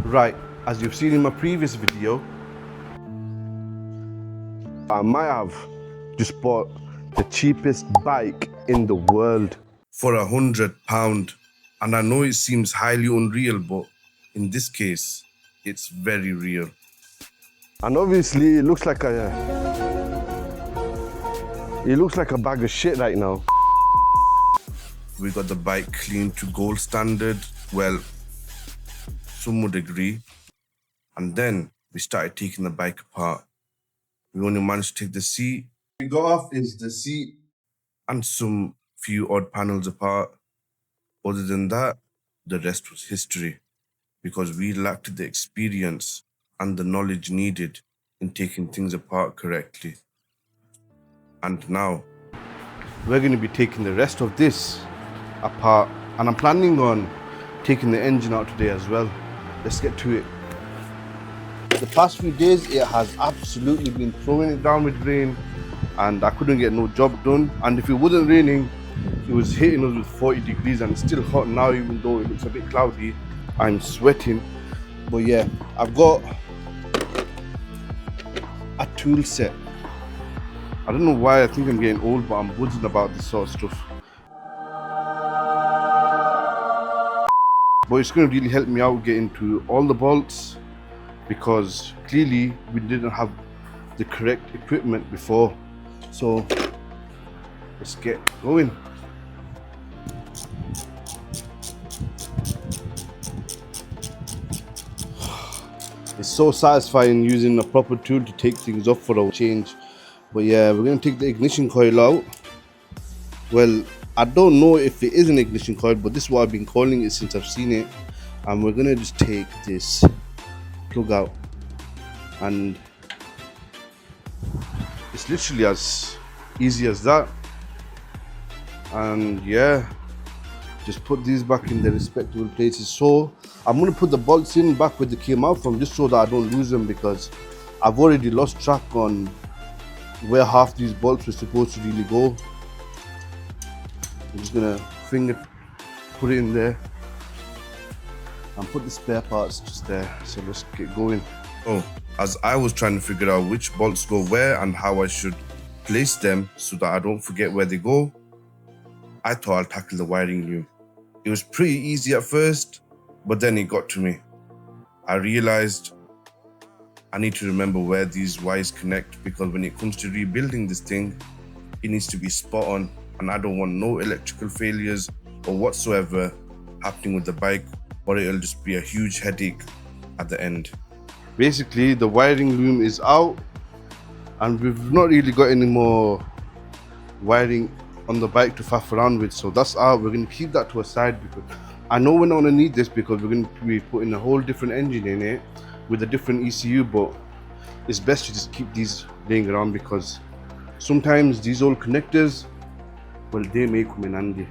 Right, as you've seen in my previous video, I might have just bought the cheapest bike in the world for £100. And I know it seems highly unreal, but in this case, it's very real. And obviously it looks like a bag of shit right now. We got the bike cleaned to gold standard. Well, some would agree. And then we started taking the bike apart. We only managed to take the seat. We got off is the seat and some few odd panels apart. Other than that, the rest was history, because we lacked the experience and the knowledge needed in taking things apart correctly. And now, we're going to be taking the rest of this apart, and I'm planning on taking the engine out today as well. Let's get to it. The past few days, it has absolutely been throwing it down with rain, and I couldn't get no job done. And if it wasn't raining, it was hitting us with 40 degrees, and it's still hot now, even though it looks a bit cloudy. I'm sweating. But yeah, I've got a tool set. I don't know why I think I'm getting old, but I'm buzzing about this sort of stuff. But it's going to really help me out get into all the bolts, because clearly we didn't have the correct equipment before. So let's get going. It's so satisfying using a proper tool to take things off for a change. But yeah, we're going to take the ignition coil out. Well, I don't know if it is an ignition coil, but this is what I've been calling it since I've seen it. And we're going to just take this plug out, and it's literally as easy as that. And yeah, just put these back in their respectable places. So I'm going to put the bolts in back where they came out from, just so that I don't lose them, because I've already lost track on where half these bolts were supposed to really go. I'm just going to put it in there and put the spare parts just there. So let's get going. Oh, as I was trying to figure out which bolts go where and how I should place them so that I don't forget where they go, I thought I'll tackle the wiring loom. It was pretty easy at first, but then it got to me. I realized I need to remember where these wires connect, because when it comes to rebuilding this thing, it needs to be spot on, and I don't want no electrical failures or whatsoever happening with the bike, or it'll just be a huge headache at the end. Basically, the wiring loom is out, and we've not really got any more wiring on the bike to faff around with, so that's out. We're going to keep that to a side, because I know we're not going to need this, because we're going to be putting a whole different engine in it with a different ECU. But it's best to just keep these laying around, because sometimes these old connectors, well, they may come in handy.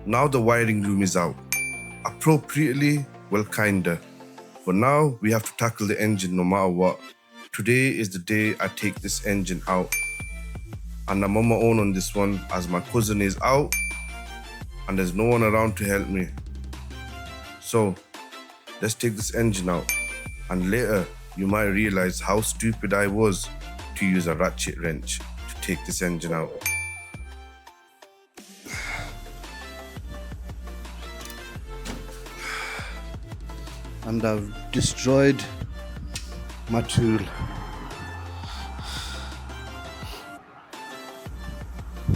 Now the wiring loom is out. Appropriately, well, kinda. For now, we have to tackle the engine no matter what. Today is the day I take this engine out. And I'm on my own on this one, as my cousin is out and there's no one around to help me. So let's take this engine out, and later you might realize how stupid I was to use a ratchet wrench to take this engine out. And I've destroyed my tool.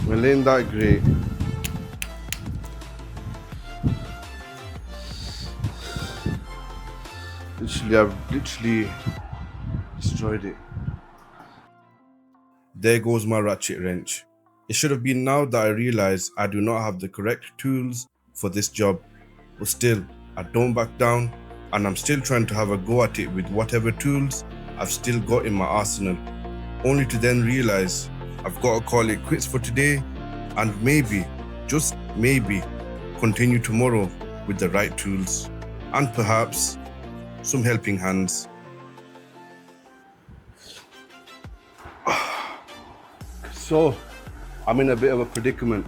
Well, ain't that great? I've literally destroyed it. There goes my ratchet wrench. It should have been now that I realize I do not have the correct tools for this job. But still, I don't back down, and I'm still trying to have a go at it with whatever tools I've still got in my arsenal. Only to then realize I've got to call it quits for today, and maybe, just maybe, continue tomorrow with the right tools, and perhaps some helping hands. So I'm in a bit of a predicament.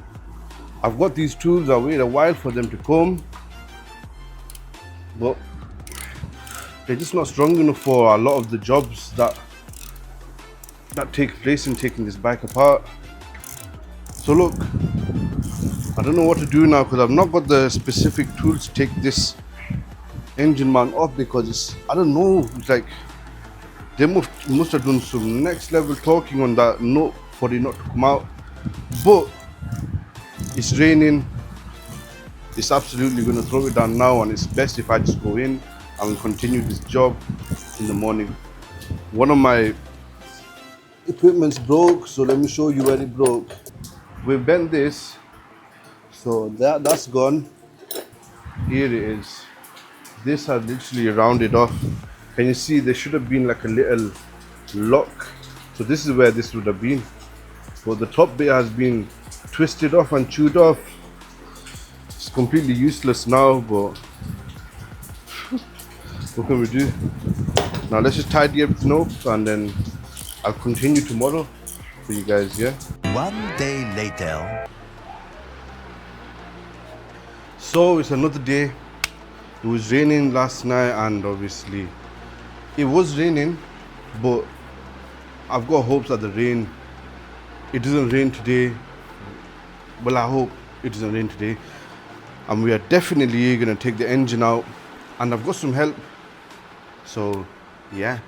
I've got these tools, I waited a while for them to come, but they're just not strong enough for a lot of the jobs that take place in taking this bike apart. So look, I don't know what to do now because I've not got the specific tools to take this engine mount off, because it's, I don't know, it's like they must have done some next level talking on that note for it not to come out. But it's raining, it's absolutely going to throw it down now, and it's best if I just go in and continue this job in the morning. One of my equipment's broke, so let me show you where it broke. We bent this, so that's gone. Here it is. This has literally rounded off. Can you see there should have been like a little lock? So this is where this would have been. But the top bit has been twisted off and chewed off. It's completely useless now, but what can we do? Now let's just tidy everything up and then I'll continue tomorrow for you guys, yeah? One day later. So it's another day. It was raining last night, and obviously it was raining, but I've got hopes that it doesn't rain today. Well, I hope it doesn't rain today. And we are definitely gonna take the engine out, and I've got some help. So yeah,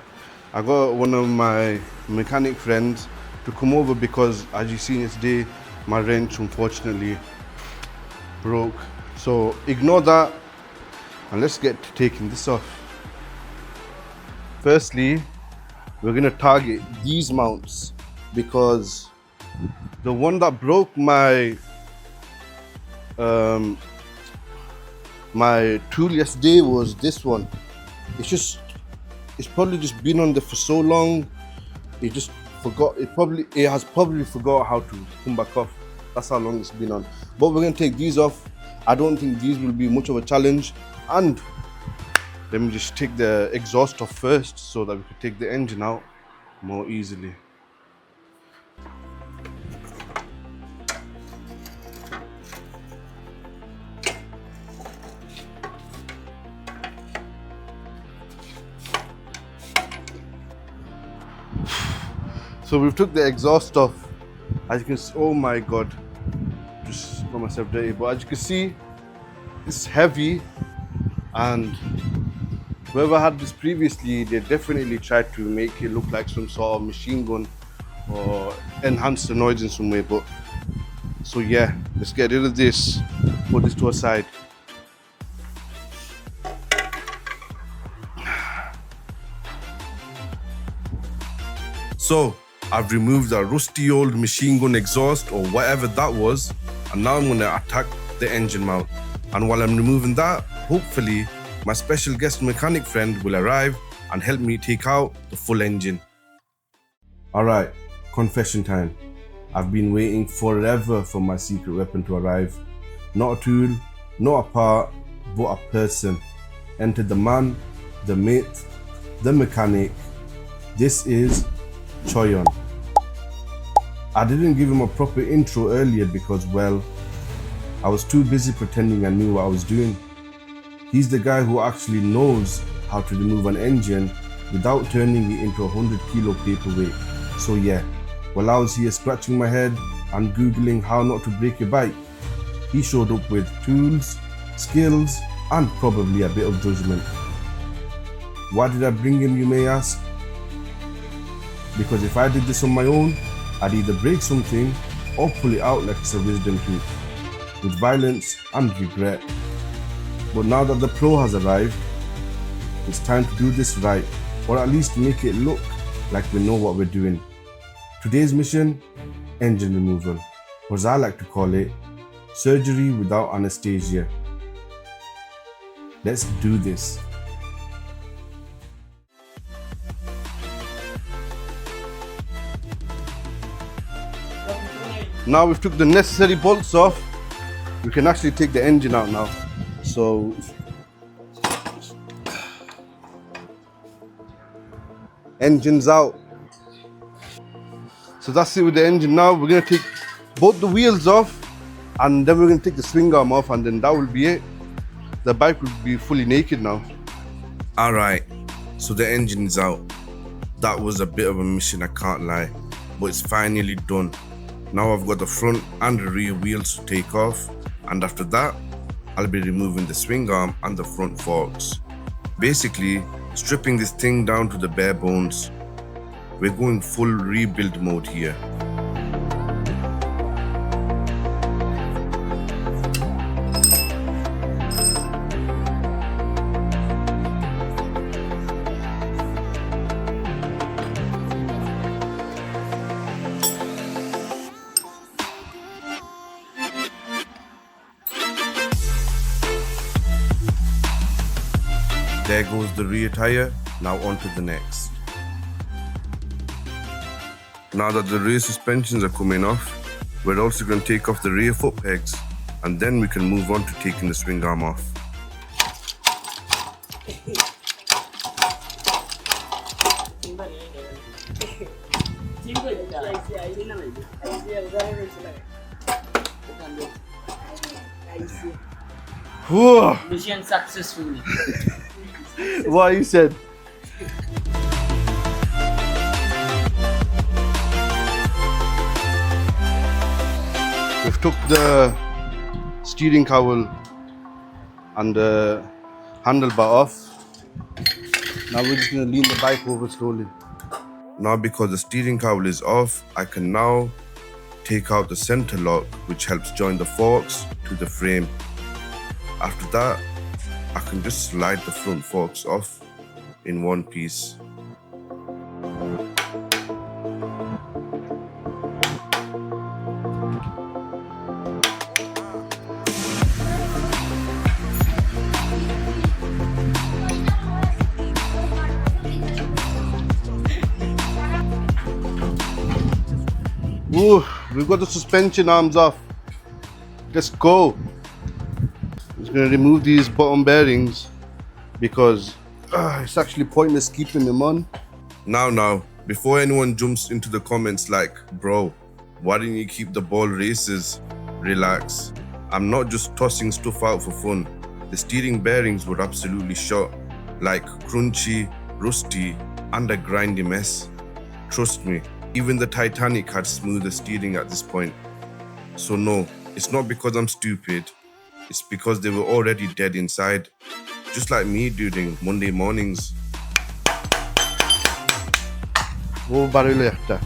I got one of my mechanic friends to come over, because as you seen yesterday, my wrench unfortunately broke. So ignore that and let's get to taking this off. Firstly, we're gonna target these mounts, because the one that broke my my tool yesterday was this one. It's probably just been on there for so long, it just forgot. It has probably forgot how to come back off. That's how long it's been on. But we're gonna take these off. I don't think these will be much of a challenge. And let me just take the exhaust off first, so that we can take the engine out more easily. So we've took the exhaust off. As you can see, oh my god, just got myself dirty. But as you can see, it's heavy, and whoever had this previously, they definitely tried to make it look like some sort of machine gun or enhance the noise in some way. But so yeah, let's get rid of this, put this to a side. So I've removed a rusty old machine gun exhaust or whatever that was, and now I'm going to attack the engine mount. And while I'm removing that, hopefully my special guest mechanic friend will arrive and help me take out the full engine. Alright, confession time. I've been waiting forever for my secret weapon to arrive. Not a tool, not a part, but a person. Enter the man, the myth, the mechanic. This is Choyon. I didn't give him a proper intro earlier because, well, I was too busy pretending I knew what I was doing. He's the guy who actually knows how to remove an engine without turning it into a 100-kilo paperweight. So yeah, while I was here scratching my head and googling how not to break a bike, he showed up with tools, skills, and probably a bit of judgment. Why did I bring him, you may ask? Because if I did this on my own, I'd either break something or pull it out like it's a wisdom tooth, with violence and regret. But now that the pro has arrived, it's time to do this right, or at least make it look like we know what we're doing. Today's mission, engine removal, or as I like to call it, surgery without anesthesia. Let's do this. Now we've took the necessary bolts off, we can actually take the engine out now. So engine's out. So that's it with the engine now. We're gonna take both the wheels off, and then we're going to take the swing arm off, and then that will be it. The bike will be fully naked now. Alright, so the engine is out. That was a bit of a mission, I can't lie, but it's finally done. Now I've got the front and the rear wheels to take off, and after that, I'll be removing the swing arm and the front forks. Basically, stripping this thing down to the bare bones. We're going full rebuild mode here. There goes the rear tire, now on to the next. Now that the rear suspensions are coming off, we're also going to take off the rear foot pegs, and then we can move on to taking the swing arm off. Whoa, Mission successful. what you said? We've took the steering cowl and the handlebar off. Now we're just going to lean the bike over slowly. Now because the steering cowl is off, I can now take out the center lock, which helps join the forks to the frame. After that, I can just slide the front forks off in one piece. Ooh, we've got the suspension arms off. Let's go. I'm just going to remove these bottom bearings because it's actually pointless keeping them on. Now, before anyone jumps into the comments like, bro, why didn't you keep the ball races? Relax. I'm not just tossing stuff out for fun. The steering bearings were absolutely shot, like crunchy, rusty, and a grindy mess. Trust me, even the Titanic had smoother steering at this point. So no, it's not because I'm stupid, it's because they were already dead inside, just like me during Monday mornings. Oh, baril yakta.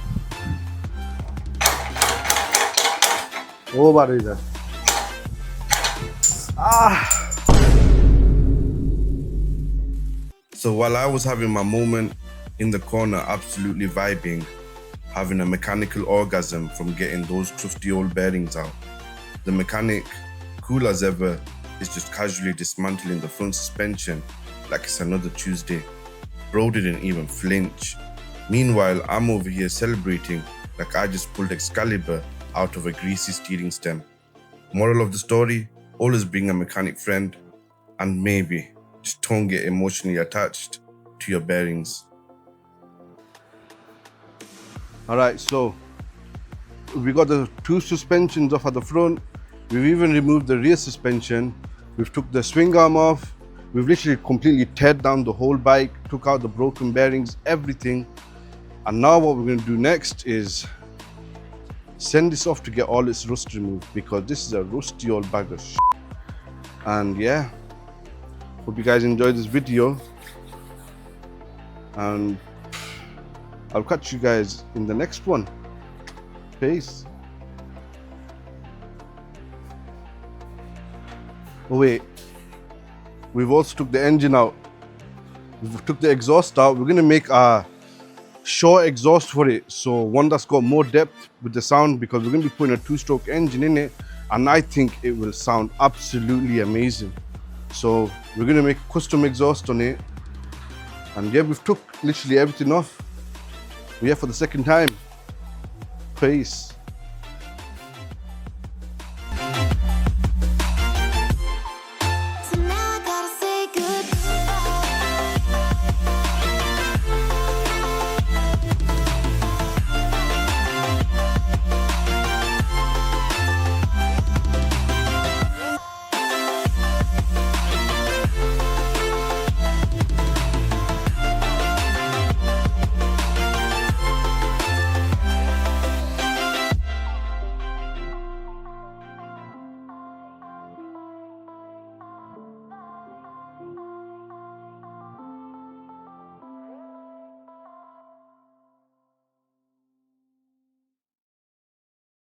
Oh, baril. So while I was having my moment in the corner, absolutely vibing, having a mechanical orgasm from getting those trusty old bearings out, the mechanic, cool as ever, is just casually dismantling the front suspension like it's another Tuesday. Bro didn't even flinch. Meanwhile, I'm over here celebrating like I just pulled Excalibur out of a greasy steering stem. Moral of the story, always bring a mechanic friend, and maybe just don't get emotionally attached to your bearings. Alright, so we got the two suspensions off at the front. We've even removed the rear suspension. We've took the swing arm off. We've literally completely teared down the whole bike, took out the broken bearings, everything. And now what we're going to do next is send this off to get all its rust removed, because this is a rusty old bag of shit. And yeah, hope you guys enjoyed this video, and I'll catch you guys in the next one. Peace. Oh wait, we've also took the engine out. We've took the exhaust out. We're gonna make a short exhaust for it, so one that's got more depth with the sound, because we're gonna be putting a two-stroke engine in it, and I think it will sound absolutely amazing. So we're gonna make a custom exhaust on it, and yeah, we've took literally everything off. We're here for the second time. Peace.